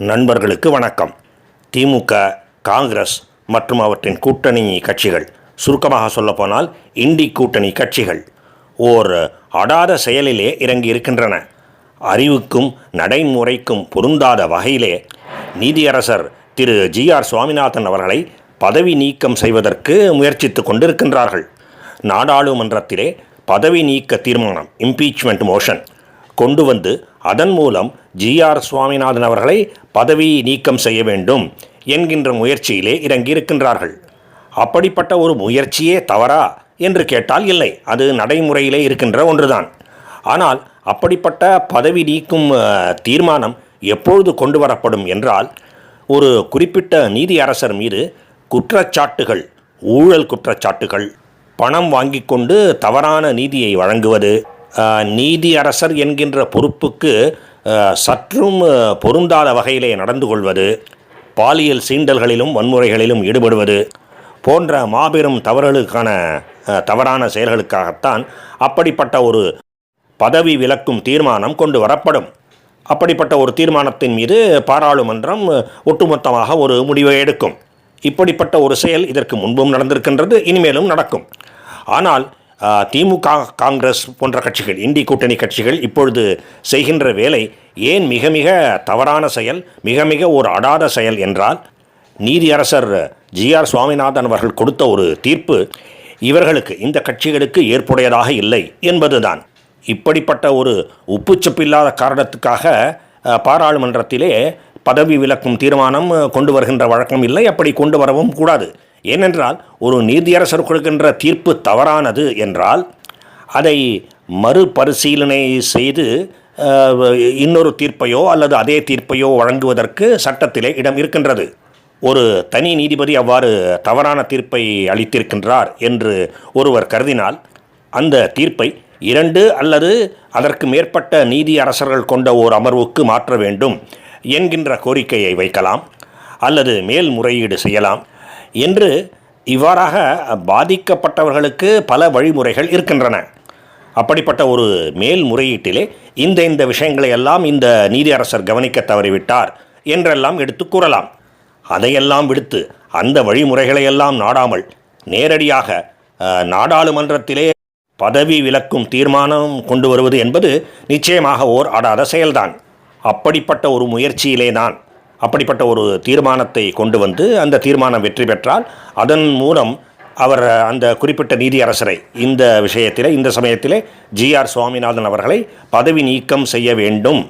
நண்பர்களுக்கு வணக்கம். திமுக, காங்கிரஸ் மற்றும் அவற்றின் கூட்டணி கட்சிகள், சுருக்கமாக சொல்லப்போனால் இண்டி கூட்டணி கட்சிகள் ஓர் அடாத செயலிலே இறங்கி இருக்கின்றன. அறிவுக்கும் நடைமுறைக்கும் பொருந்தாத வகையிலே நீதியரசர் திரு ஜி.ஆர். சுவாமிநாதன் அவர்களை பதவி நீக்கம் செய்வதற்கு முயற்சித்து கொண்டிருக்கின்றார்கள். நாடாளுமன்றத்திலே பதவி நீக்க தீர்மானம், இம்பீச்மெண்ட் மோஷன் கொண்டு வந்து அதன் மூலம் ஜி.ஆர். சுவாமிநாதன் அவர்களை பதவி நீக்கம் செய்ய வேண்டும் என்கின்ற முயற்சியிலே இறங்கியிருக்கின்றார்கள். அப்படிப்பட்ட ஒரு முயற்சியே தவறா என்று கேட்டால் இல்லை, அது நடைமுறையிலே இருக்கின்ற ஒன்றுதான். ஆனால் அப்படிப்பட்ட பதவி நீக்கும் தீர்மானம் எப்பொழுது கொண்டு வரப்படும் என்றால், ஒரு குறிப்பிட்ட நீதியரசர் மீது குற்றச்சாட்டுகள், ஊழல் குற்றச்சாட்டுகள், பணம் வாங்கி கொண்டு தவறான நீதியை வழங்குவது, நீதியரசர் என்கின்ற பொறுப்புக்கு சற்றும் பொருந்தாத வகையிலே நடந்து கொள்வது, பாலியல் சீண்டல்களிலும் வன்முறைகளிலும் ஈடுபடுவது போன்ற மாபெரும் தவறுகளுக்கான தவறான செயல்களுக்காகத்தான் அப்படிப்பட்ட ஒரு பதவி விலக்கும் தீர்மானம் கொண்டு வரப்படும். அப்படிப்பட்ட ஒரு தீர்மானத்தின் மீது பாராளுமன்றம் ஒட்டுமொத்தமாக ஒரு முடிவை எடுக்கும். இப்படிப்பட்ட ஒரு செயல் இதற்கு முன்பும் நடந்திருக்கின்றது, இனிமேலும் நடக்கும். ஆனால் திமுக, காங்கிரஸ் போன்ற கட்சிகள், இண்டி கூட்டணி கட்சிகள் இப்பொழுது செய்கின்ற வேலை ஏன் மிக மிக தவறான செயல், மிக மிக ஒரு அடாத செயல் என்றால், நீதியரசர் ஜி.ஆர். சுவாமிநாதன் அவர்கள் கொடுத்த ஒரு தீர்ப்பு இவர்களுக்கு, இந்த கட்சிகளுக்கு ஏற்புடையதாக இல்லை என்பதுதான். இப்படிப்பட்ட ஒரு உப்புச்சப்பில்லாத காரணத்துக்காக பாராளுமன்றத்திலே பதவி விலக்கும் தீர்மானம் கொண்டு வருகின்ற வழக்கம் இல்லை, அப்படி கொண்டு வரவும் கூடாது. ஏனென்றால் ஒரு நீதியரசர் கொடுக்கின்ற தீர்ப்பு தவறானது என்றால் அதை மறுபரிசீலனை செய்து இன்னொரு தீர்ப்பையோ அல்லது அதே தீர்ப்பையோ வழங்குவதற்கு சட்டத்திலே இடம் இருக்கின்றது. ஒரு தனி நீதிபதி அவ்வாறு தவறான தீர்ப்பை அளித்திருக்கின்றார் என்று ஒருவர் கருதினால், அந்த தீர்ப்பை 2 அல்லது அதற்கு மேற்பட்ட நீதியரசர்கள் கொண்ட ஓர் அமர்வுக்கு மாற்ற வேண்டும் என்கின்ற கோரிக்கையை வைக்கலாம், அல்லது மேல்முறையீடு செய்யலாம் என்று இவ்வாறாக பாதிக்கப்பட்டவர்களுக்கு பல வழிமுறைகள் இருக்கின்றன. அப்படிப்பட்ட ஒரு மேல்முறையீட்டிலே இந்த விஷயங்களை எல்லாம் இந்த நீதியரசர் கவனிக்க தவறிவிட்டார் என்றெல்லாம் எடுத்து கூறலாம். அதையெல்லாம் விடுத்து அந்த வழிமுறைகளையெல்லாம் நாடாமல் நேரடியாக நாடாளுமன்றத்திலே பதவி விலக்கும் தீர்மானம் கொண்டு வருவது என்பது நிச்சயமாக ஓர் அடாத செயல்தான். அப்படிப்பட்ட ஒரு முயற்சியிலே தான் அப்படிப்பட்ட ஒரு தீர்மானத்தை கொண்டு வந்து அந்த தீர்மானம் வெற்றி பெற்றால் அதன் மூலம் அவர் அந்த குறிப்பிட்ட நீதியரசரை இந்த விஷயத்திலே, இந்த சமயத்திலே ஜி.ஆர். சுவாமிநாதன் அவர்களை பதவி நீக்கம் செய்ய வேண்டும்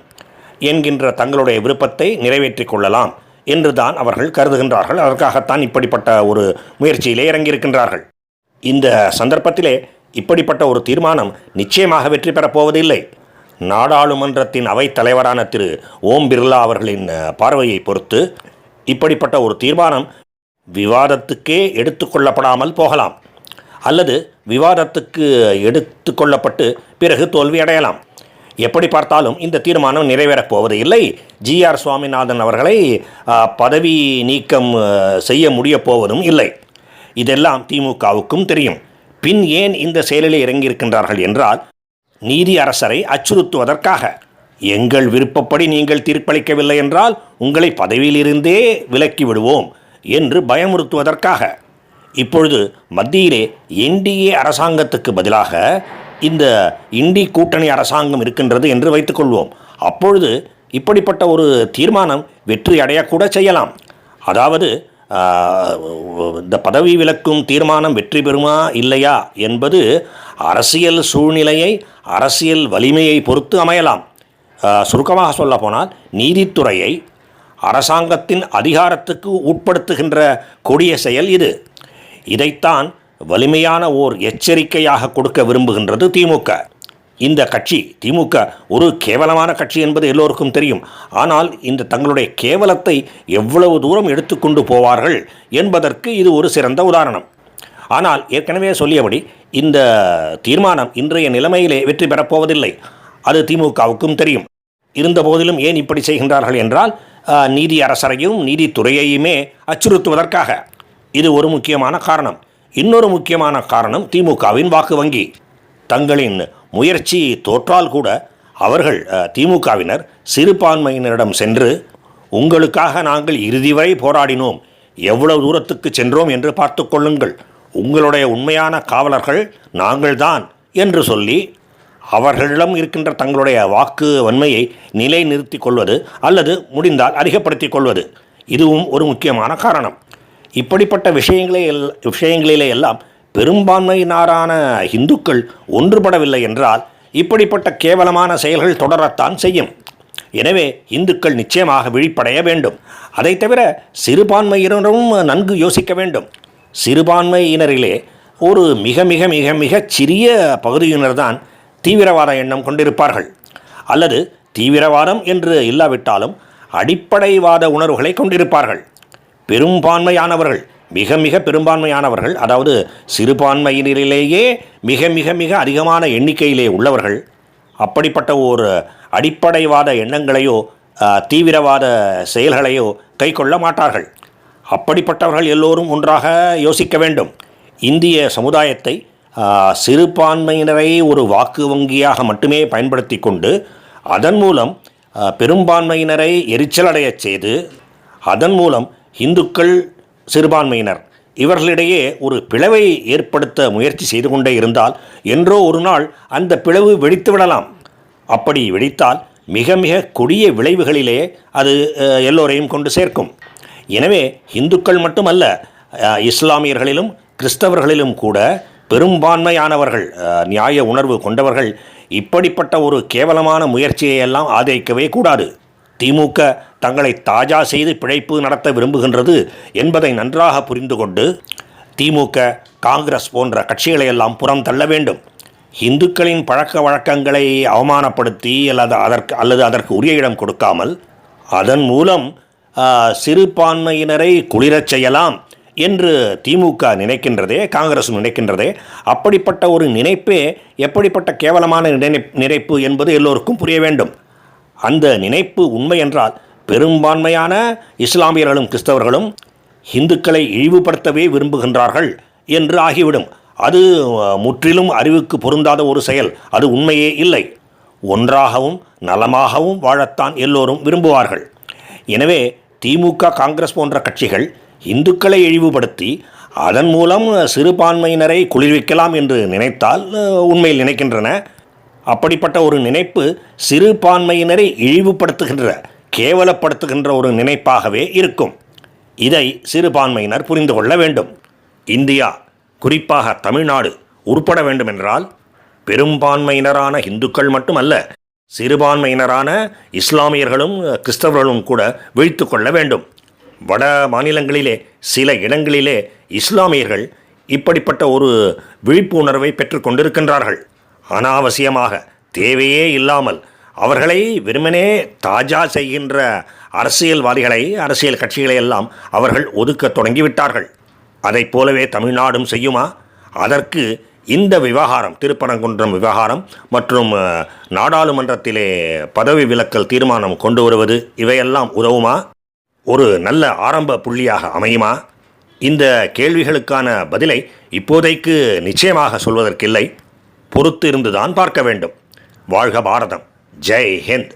என்கின்ற தங்களுடைய விருப்பத்தை நிறைவேற்றிக் கொள்ளலாம் என்று தான் அவர்கள் கருதுகின்றார்கள். அதற்காகத்தான் இப்படிப்பட்ட ஒரு முயற்சியிலே இறங்கியிருக்கின்றார்கள். இந்த சந்தர்ப்பத்திலே இப்படிப்பட்ட ஒரு தீர்மானம் நிச்சயமாக வெற்றி பெறப்போவதில்லை. நாடாளுமன்றத்தின் அவைத் தலைவரான திரு ஓம் பிர்லா அவர்களின் பார்வையை பொறுத்து இப்படிப்பட்ட ஒரு தீர்மானம் விவாதத்துக்கே எடுத்துக்கொள்ளப்படாமல் போகலாம், அல்லது விவாதத்துக்கு எடுத்துக்கொள்ளப்பட்டு பிறகு தோல்வி அடையலாம். எப்படி பார்த்தாலும் இந்த தீர்மானம் நிறைவேறப் போவது இல்லை. ஜி.ஆர். சுவாமிநாதன் அவர்களை பதவி நீக்கம் செய்ய முடியப் போவதும் இல்லை. இதெல்லாம் திமுகவுக்கும் தெரியும். பின் ஏன் இந்த செயலில் இறங்கியிருக்கின்றார்கள் என்றால், நீதியரசரை அச்சுறுத்துவதற்காக. எங்கள் விருப்பப்படி நீங்கள் தீர்ப்பளிக்கவில்லை என்றால் உங்களை பதவியிலிருந்தே விலக்கி விடுவோம் என்று பயமுறுத்துவதற்காக. இப்பொழுது மத்தியிலே என்டிஏ அரசாங்கத்துக்கு பதிலாக இந்த இண்டி கூட்டணி அரசாங்கம் இருக்கின்றது என்று வைத்துக்கொள்வோம். அப்பொழுது இப்படிப்பட்ட ஒரு தீர்மானம் வெற்றி அடையக்கூட செய்யலாம். அதாவது இந்த பதவி விலக்கும் தீர்மானம் வெற்றி பெறுமா இல்லையா என்பது அரசியல் சூழ்நிலையை, அரசியல் வலிமையை பொறுத்து அமையலாம். சுருக்கமாக சொல்ல போனால், நீதித்துறையை அரசாங்கத்தின் அதிகாரத்துக்கு உட்படுத்துகின்ற கொடிய செயல் இது. இதைத்தான் வலிமையான ஓர் எச்சரிக்கையாக கொடுக்க விரும்புகின்றது திமுக. இந்த கட்சி, திமுக, ஒரு கேவலமான கட்சி என்பது எல்லோருக்கும் தெரியும். ஆனால் இந்த தங்களுடைய கேவலத்தை எவ்வளவு தூரம் எடுத்துக்கொண்டு போவார்கள் என்பதற்கு இது ஒரு சிறந்த உதாரணம். ஆனால் ஏற்கனவே சொல்லியபடி இந்த தீர்மானம் இன்றைய நிலைமையிலே வெற்றி பெறப்போவதில்லை, அது திமுகவுக்கும் தெரியும். இருந்தபோதிலும் ஏன் இப்படி செய்கின்றார்கள் என்றால், நீதி அரசரையும் நீதித்துறையையுமே அச்சுறுத்துவதற்காக. இது ஒரு முக்கியமான காரணம். இன்னொரு முக்கியமான காரணம் திமுகவின் வாக்கு வங்கி. தங்களின் முயற்சி தோற்றால் கூட அவர்கள், திமுகவினர், சிறுபான்மையினரிடம் சென்று உங்களுக்காக நாங்கள் இறுதி வரை போராடினோம், எவ்வளவு தூரத்துக்கு சென்றோம் என்று பார்த்து கொள்ளுங்கள், உங்களுடைய உண்மையான காவலர்கள் நாங்கள்தான் என்று சொல்லி அவர்களிடம் இருக்கின்ற தங்களுடைய வாக்கு வன்மையை நிலைநிறுத்தி கொள்வது அல்லது முடிந்தால் அதிகப்படுத்திக் கொள்வது, இதுவும் ஒரு முக்கியமான காரணம். இப்படிப்பட்ட விஷயங்களிலே எல்லாம் பெரும்பான்மையினரான இந்துக்கள் ஒன்றுபடவில்லை என்றால் இப்படிப்பட்ட கேவலமான செயல்கள் தொடரத்தான் செய்யும். எனவே இந்துக்கள் நிச்சயமாக விழிப்படைய வேண்டும். அதை தவிர சிறுபான்மையினரும் நன்கு யோசிக்க வேண்டும். சிறுபான்மையினரிலே ஒரு மிக மிக மிக மிக சிறிய பகுதியினர்தான் தீவிரவாத எண்ணம் கொண்டிருப்பார்கள், அல்லது தீவிரவாதம் என்று இல்லாவிட்டாலும் அடிப்படைவாத உணர்வுகளை கொண்டிருப்பார்கள். பெரும்பான்மையானவர்கள், மிக மிக பெரும்பான்மையானவர்கள், அதாவது சிறுபான்மையினரிலேயே மிக மிக மிக அதிகமான எண்ணிக்கையிலே உள்ளவர்கள் அப்படிப்பட்ட ஒரு அடிப்படைவாத எண்ணங்களையோ தீவிரவாத செயல்களையோ கை கொள்ள மாட்டார்கள். அப்படிப்பட்டவர்கள் எல்லோரும் ஒன்றாக யோசிக்க வேண்டும். இந்திய சமுதாயத்தை சிறுபான்மையினரை ஒரு வாக்கு வங்கியாக மட்டுமே பயன்படுத்தி கொண்டு அதன் மூலம் பெரும்பான்மையினரை எரிச்சலடையச் செய்து அதன் மூலம் இந்துக்கள் சிறுபான்மையினர் இவர்களிடையே ஒரு பிளவை ஏற்படுத்த முயற்சி செய்து கொண்டே இருந்தால் என்றோ ஒரு நாள் அந்த பிளவு வெடித்து விடலாம். அப்படி வெடித்தால் மிக மிக கொடிய விளைவுகளிலே அது எல்லோரையும் கொண்டு சேர்க்கும். எனவே இந்துக்கள் மட்டுமல்ல, இஸ்லாமியர்களிலும் கிறிஸ்தவர்களிலும் கூட பெரும்பான்மையானவர்கள், நியாய உணர்வு கொண்டவர்கள் இப்படிப்பட்ட ஒரு கேவலமான முயற்சியை எல்லாம் ஆதரிக்கவே கூடாது. திமுக தங்களை தாஜா செய்து பிழைப்பு நடத்த விரும்புகின்றது என்பதை நன்றாக புரிந்து கொண்டு திமுக, காங்கிரஸ் போன்ற கட்சிகளையெல்லாம் புறம் தள்ள வேண்டும். இந்துக்களின் பழக்க வழக்கங்களை அவமானப்படுத்தி அல்லது அதற்கு உரிய இடம் கொடுக்காமல் அதன் மூலம் சிறுபான்மையினரை குளிரச் செய்யலாம் என்று திமுக நினைக்கின்றதே, காங்கிரஸ் நினைக்கின்றதே, அப்படிப்பட்ட ஒரு நினைப்பே எப்படிப்பட்ட கேவலமான நினைப்பு என்பது எல்லோருக்கும் புரிய வேண்டும். அந்த நினைப்பு உண்மை என்றால் பெரும்பான்மையான இஸ்லாமியர்களும் கிறிஸ்தவர்களும் இந்துக்களை இழிவுபடுத்தவே விரும்புகின்றார்கள் என்று ஆகிவிடும். அது முற்றிலும் அறிவுக்கு பொருந்தாத ஒரு செயல். அது உண்மையே இல்லை. ஒன்றாகவும் நலமாகவும் வாழத்தான் எல்லோரும் விரும்புவார்கள். எனவே திமுக, காங்கிரஸ் போன்ற கட்சிகள் இந்துக்களை இழிவுபடுத்தி அதன் மூலம் சிறுபான்மையினரை குளிர்விக்கலாம் என்று நினைத்தால் உண்மையில் நினைக்கின்றன. அப்படிப்பட்ட ஒரு நினைப்பு சிறுபான்மையினரை இழிவுபடுத்துகின்ற, கேவலப்படுத்துகின்ற ஒரு நினைப்பாகவே இருக்கும். இதை சிறுபான்மையினர் புரிந்து கொள்ள வேண்டும். இந்தியா, குறிப்பாக தமிழ்நாடு உருப்பட வேண்டுமென்றால் பெரும்பான்மையினரான இந்துக்கள் மட்டுமல்ல, சிறுபான்மையினரான இஸ்லாமியர்களும் கிறிஸ்தவர்களும் கூட விழித்து கொள்ள வேண்டும். வட மாநிலங்களிலே சில இடங்களிலே இஸ்லாமியர்கள் இப்படிப்பட்ட ஒரு விழிப்புணர்வை பெற்றுக்கொண்டிருக்கின்றார்கள். அனாவசியமாக, தேவையே இல்லாமல் அவர்களை வெறுமனே தாஜா செய்கின்ற அரசியல்வாதிகளை, அரசியல் கட்சிகளை எல்லாம் அவர்கள் ஒதுக்க தொடங்கிவிட்டார்கள். அதைப் போலவே தமிழ்நாடும் செய்யுமா? அதற்கு இந்த விவகாரம், திருப்பரங்குன்றம் விவகாரம் மற்றும் நாடாளுமன்றத்திலே பதவி விலக்கல் தீர்மானம் கொண்டு வருவது, இவையெல்லாம் உதவுமா? ஒரு நல்ல ஆரம்ப புள்ளியாக அமையுமா? இந்த கேள்விகளுக்கான பதிலை இப்போதைக்கு நிச்சயமாக சொல்வதற்கில்லை. பொறுத்து இருந்துதான் பார்க்க வேண்டும். வாழ்க பாரதம். ஜெய் ஹிந்த்.